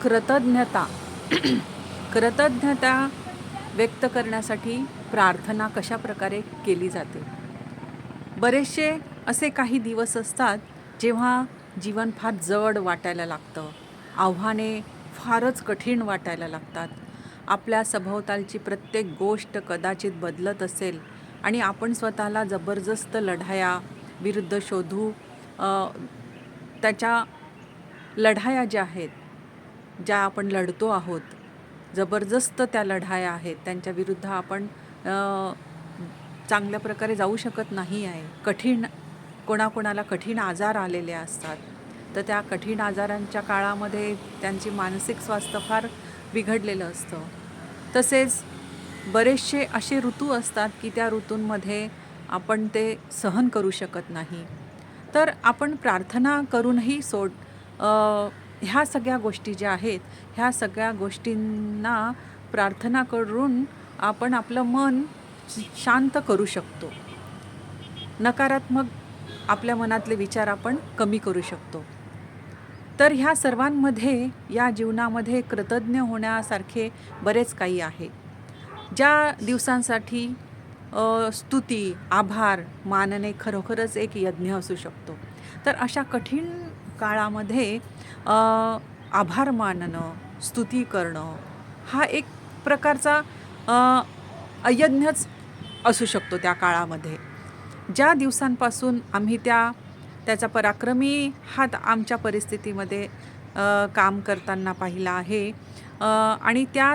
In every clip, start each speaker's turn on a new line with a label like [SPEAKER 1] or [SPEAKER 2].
[SPEAKER 1] कृतज्ञता कृतज्ञता व्यक्त करण्यासाठी प्रार्थना कशा प्रकारे केली जाते. बरेचसे असे काही दिवस असतात जेव्हा जीवन फार जड वाटायला लागतं, आव्हाने फारच कठीण वाटायला लागतात. आपल्या सभोवतालची प्रत्येक गोष्ट कदाचित बदलत असेल आणि आपण स्वतःला जबरदस्त लढाया विरुद्ध शोधू त्याच्या लढाया ज्या आहेत, ज्या आपण लढतो आहोत, जबरदस्त त्या लढाया आहेत, त्यांच्या विरुद्ध आपण चांगल्या प्रकारे जाऊ शकत नाही आहे. कोणाकोणाला कठीण आजार आलेले असतात, तर त्या कठीण आजारांच्या काळामध्ये त्यांची मानसिक स्वास्थ्य फार बिघडलेलं असतं. तसेच बरेचसे असे ऋतू असतात की त्या ऋतूंमध्ये आपण ते सहन करू शकत नाही. तर आपण प्रार्थना करूनही ह्या सगळ्या गोष्टी ज्या आहेत, ह्या सगळ्या गोष्टींना प्रार्थना करून आपण आपलं मन शांत करू शकतो. नकारात्मक आपल्या मनातले विचार आपण कमी करू शकतो. तर ह्या सर्वांमध्ये या जीवनामध्ये कृतज्ञ होण्यासारखे बरेच काही आहे. ज्या दिवसांसाठी स्तुती, आभार मानणे खरोखरच एक यज्ञ असू शकतो. तर अशा कठीण काळामध्ये आभार मानणं, स्तुती करणं हा एक प्रकारचा यज्ञच असू शकतो त्या काळामध्ये. ज्या दिवसांपासून आम्ही त्याचा पराक्रमी हात आमच्या परिस्थितीमध्ये काम करताना पाहिला आहे आणि त्या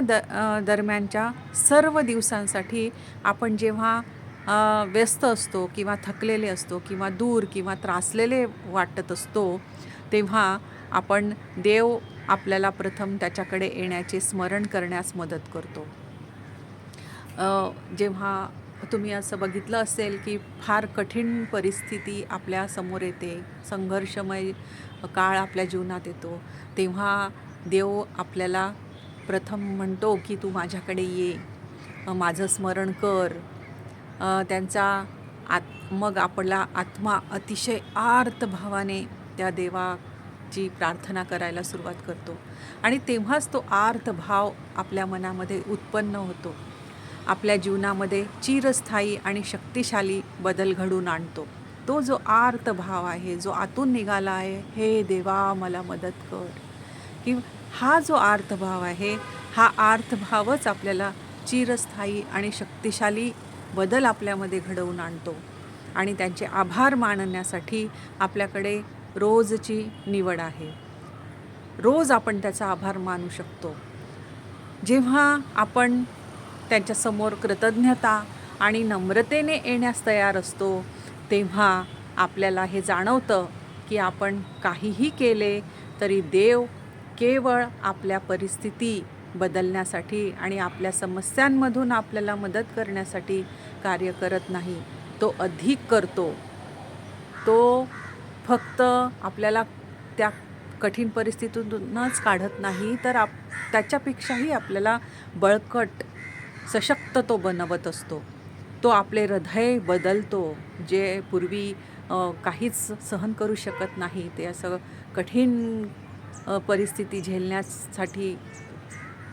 [SPEAKER 1] दरम्यानच्या सर्व दिवसांसाठी आपण जेव्हा व्यस्त असतो किंवा थकलेले असतो किंवा दूर किंवा त्रासलेले वाटत असतो, तेव्हा आपण देव आपल्याला प्रथम त्याच्याकडे येण्याचे स्मरण करण्यास मदत करतो. जेव्हा तुम्ही असं बघितलं असेल की फार कठीण परिस्थिती आपल्या समोर येते, संघर्षमय काळ आपल्या जीवनात येतो, तेव्हा देव आपल्याला प्रथम म्हणतो की तू माझ्याकडे ये, माझं स्मरण कर. मग आपला आत्मा अतिशय आर्त भावाने त्या देवाची प्रार्थना करायला सुरुवात करतो आणि तेव्हाच तो आर्त भाव आपल्या मनामध्ये उत्पन्न होतो. आपल्या जीवनामध्ये चिरस्थायी आणि शक्तिशाली बदल घडवून आणतो. तो जो आर्त भाव आहे, जो आतून निघाला आहे, हे देवा मला मदत कर, की हा जो आर्तभाव आहे, हा आर्तभावच आपल्याला चिरस्थायी आणि शक्तिशाली बदल आपल्यामध्ये घडवून आणतो. आणि त्यांचे आभार मानण्यासाठी आपल्याकडे रोजची निवड आहे. रोज आपण त्याचा आभार मानू शकतो. जेव्हा आपण त्यांच्यासमोर कृतज्ञता आणि नम्रतेने येण्यास तयार असतो, तेव्हा आपल्याला हे जाणवतं की आपण काहीही केले तरी देव केवळ आपल्या परिस्थिती बदलण्यासाठी आणि आपल्या समस्यांमधून आपल्याला मदत करण्यासाठी कार्य करत नाही, तो अधिक करतो. तो फक्त आपल्याला त्या कठीण परिस्थितीतूनच काढत नाही, तर त्याच्यापेक्षाही आपल्याला बळकट, सशक्त तो बनवत असतो. तो आपले हृदय बदलतो, जे पूर्वी काहीच सहन करू शकत नाही, ते असं कठीण परिस्थिती झेलण्यासाठी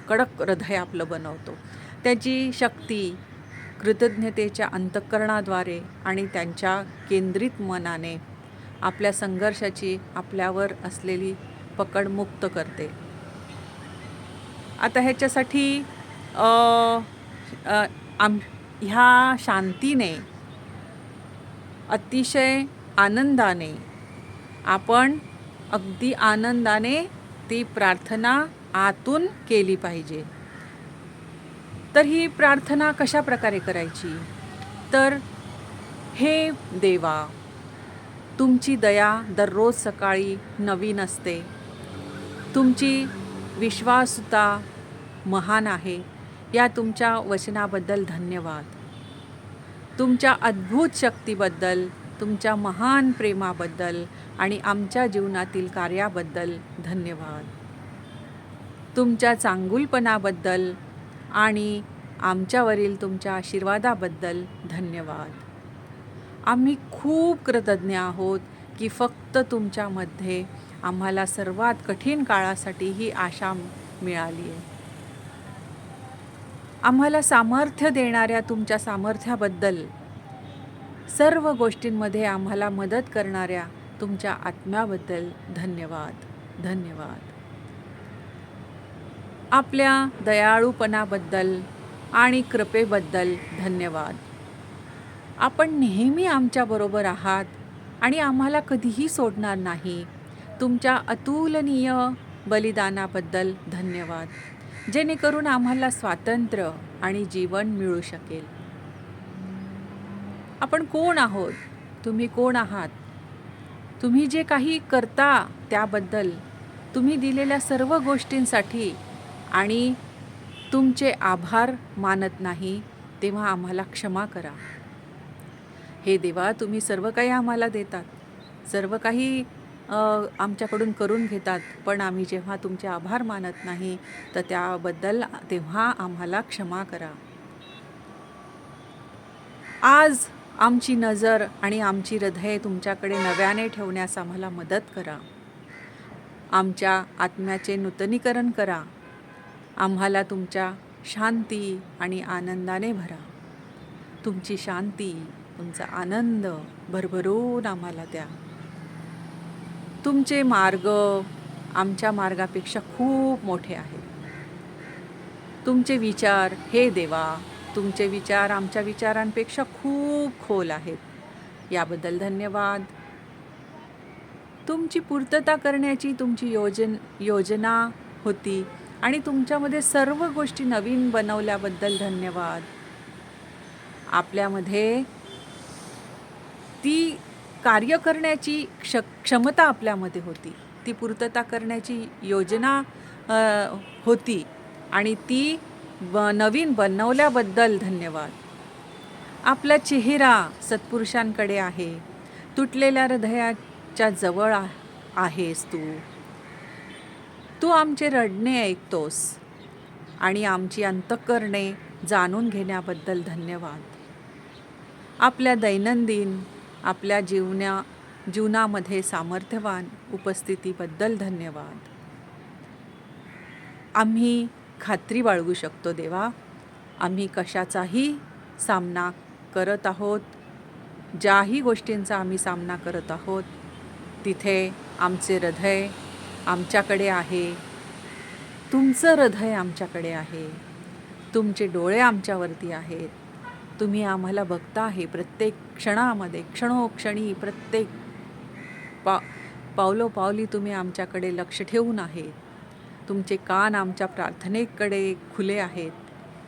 [SPEAKER 1] कडक हृदय आपलं बनवतो. त्याची शक्ती कृतज्ञतेच्या अंतःकरणाद्वारे आणि त्यांच्या केंद्रित मनाने आपल्या संघर्षाची आपल्यावर असलेली पकड मुक्त करते. आता ह्याच्यासाठी ह्या शांतीने, अतिशय आनंदाने, आपण अगदी आनंदाने ती प्रार्थना आतून केली पाहिजे. तर ही प्रार्थना कशा प्रकारे करायची? तर हे देवा, तुमची दया दररोज सकाळी नवीन असते. तुमची विश्वासूता महान आहे. या तुमच्या वचनाबद्दल धन्यवाद. तुमच्या अद्भुत शक्तीबद्दल, तुमच्या महान प्रेमाबद्दल आणि आमच्या जीवनातील कार्याबद्दल धन्यवाद. तुमच्या चांगुलपणाबद्दल आणि आमच्यावरील तुमच्या आशीर्वादाबद्दल धन्यवाद. आम्ही खूप कृतज्ञ आहोत की फक्त तुमच्यामध्ये आम्हाला सर्वात कठीण काळासाठी ही आशा मिळाली आहे. आम्हाला सामर्थ्य देणाऱ्या तुमच्या सामर्थ्याबद्दल, सर्व गोष्टींमध्ये आम्हाला मदत करणाऱ्या तुमच्या आत्म्याबद्दल धन्यवाद, धन्यवाद. आपल्या दयाळूपणाबद्दल आणि कृपेबद्दल धन्यवाद. आपण नेहमी आमच्याबरोबर आहात आणि आम्हाला कधीही सोडणार नाही. तुमच्या अतुलनीय बलिदानाबद्दल धन्यवाद, जेणेकरून आम्हाला स्वातंत्र्य आणि जीवन मिळू शकेल. आपण कोण आहोत? तुम्ही कोण आहात? तुम्ही जे काही करता त्याबद्दल, तुम्ही दिलेल्या सर्व गोष्टींसाठी आणि तुमचे आभार मानत नाही, तेव्हा आम्हाला क्षमा करा. हे देवा, तुम्ही सर्व काही आम्हाला देतात, सर्व काही आमच्याकडून करून घेतात, पण आम्ही जेव्हा तुमचे आभार मानत नाही तर त्याबद्दल तेव्हा आम्हाला क्षमा करा. आज आमची नजर आणि आमची हृदये तुमच्याकडे नव्याने ठेवण्यास आम्हाला मदत करा. आमच्या आत्म्याचे नूतनीकरण करा. आम्हाला तुमच्या शांती आणि आनंदाने भरा. तुमची शांती, तुमचा आनंद भरभरून आम्हाला द्या. तुमचे मार्ग आमच्या मार्गापेक्षा खूप मोठे आहेत. तुमचे विचार, हे देवा, तुमचे विचार आमच्या विचारांपेक्षा खूप खोल आहेत. याबद्दल धन्यवाद. तुमची पूर्तता करण्याची तुमची योजना होती आणि तुमच्यामध्ये सर्व गोष्टी नवीन बनवल्याबद्दल धन्यवाद. आपल्यामध्ये ती कार्य करण्याची क्षमता आपल्यामध्ये होती, ती पूर्तता करण्याची योजना होती आणि ती नवीन बनवल्याबद्दल धन्यवाद. आपला चेहरा सत्पुरुषांकडे आहे. तुटलेल्या हृदयाच्या जवळ आहेस तू. तू आमचे रडणे ऐकतोस आणि आमची अंतःकरणे जाणून घेण्याबद्दल धन्यवाद. आपल्या दैनंदिन, आपल्या जीवनामध्ये सामर्थ्यवान उपस्थितीबद्दल धन्यवाद. आम्ही खात्री बाळगू शकतो देवा, आम्ही कशाचाही सामना करत आहोत, ज्याही गोष्टींचा आम्ही सामना करत आहोत, तिथे आमचे हृदय आमच्याकडे आहे. तुमचं हृदय आमच्याकडे आहे. तुमचे डोळे आमच्यावरती आहेत. तुम्ही आम्हाला बघता आहे प्रत्येक क्षणामध्ये, क्षणोक्षणी, प्रत्येक पावलोपावली तुम्ही आमच्याकडे लक्ष ठेवून आहे. तुमचे कान आमच्या प्रार्थनेकडे खुले आहेत,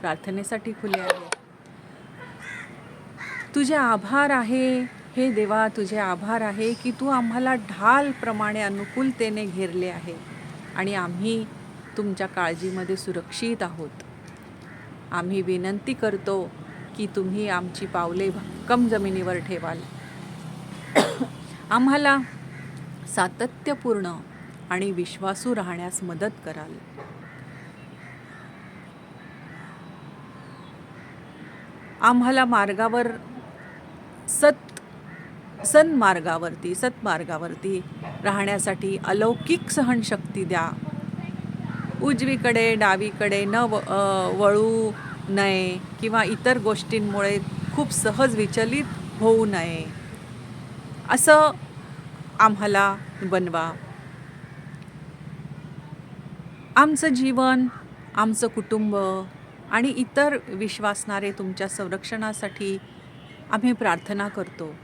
[SPEAKER 1] प्रार्थनेसाठी खुले आहेत. तुझे आभार आहे, हे देवा, तुझे आभार आहे की तू आम्हाला ढालप्रमाणे अनुकूलतेने घेरले आहे आणि आम्ही तुमच्या काळजीमध्ये सुरक्षित आहोत. आम्ही विनंती करतो की तुम्ही आमची पावले भक्कम जमिनीवर ठेवाल. आम्हाला सातत्यपूर्ण आणि विश्वासू राहण्यास मदत कराल. आम्हाला मार्गावर सत्मार्गावरती राहण्यासाठी अलौकिक सहनशक्ती द्या. उजवीकडे डावीकडे न वळू नये किंवा इतर गोष्टींमुळे खूप सहज विचलित होऊ नये, असं आम्हाला बनवा. आमचं जीवन, आमचं कुटुंब आणि इतर विश्वासणारे तुमच्या संरक्षणासाठी आम्ही प्रार्थना करतो.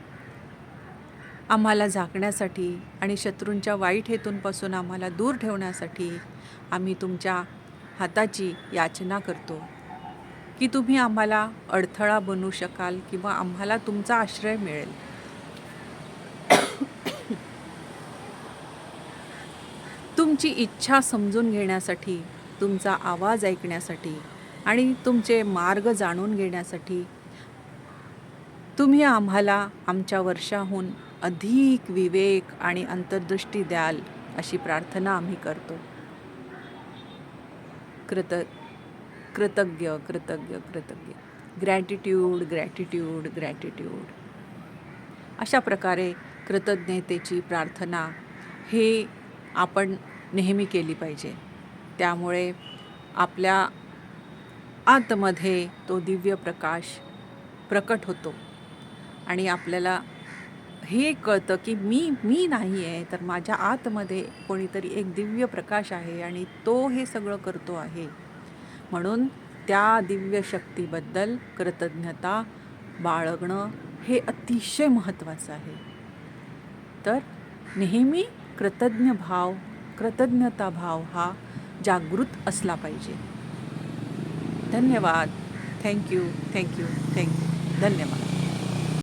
[SPEAKER 1] आम्हाला झाकण्यासाठी आणि शत्रूंच्या वाईट हेतूंपासून आम्हाला दूर ठेवण्यासाठी आम्ही तुमच्या हाताची याचना करतो की तुम्ही आम्हाला अडथळा बनू शकाल किंवा आम्हाला तुमचा आश्रय मिळेल. तुमची इच्छा समजून घेण्यासाठी, तुमचा आवाज ऐकण्यासाठी आणि तुमचे मार्ग जाणून घेण्यासाठी तुम्ही आम्हाला आमच्या वर्षाहून अधिक विवेक आणि अंतर्दृष्टी द्याल, अशी प्रार्थना आम्ही करतो. कृतज्ञ. ग्रॅटिट्यूड. अशा प्रकारे कृतज्ञतेची प्रार्थना हे आपण नेहमी केली पाहिजे. त्यामुळे आपल्या आतमध्ये तो दिव्य प्रकाश प्रकट होतो आणि आपल्याला हे कळतं की मी नाही आहे, तर माझ्या आतमध्ये कोणीतरी एक दिव्य प्रकाश आहे आणि तो हे सगळं करतो आहे. म्हणून त्या दिव्य शक्तीबद्दल कृतज्ञता बाळगणं हे अतिशय महत्त्वाचं आहे. तर नेहमी कृतज्ञता भाव हा जागृत असला पाहिजे. धन्यवाद. थँक्यू. धन्यवाद.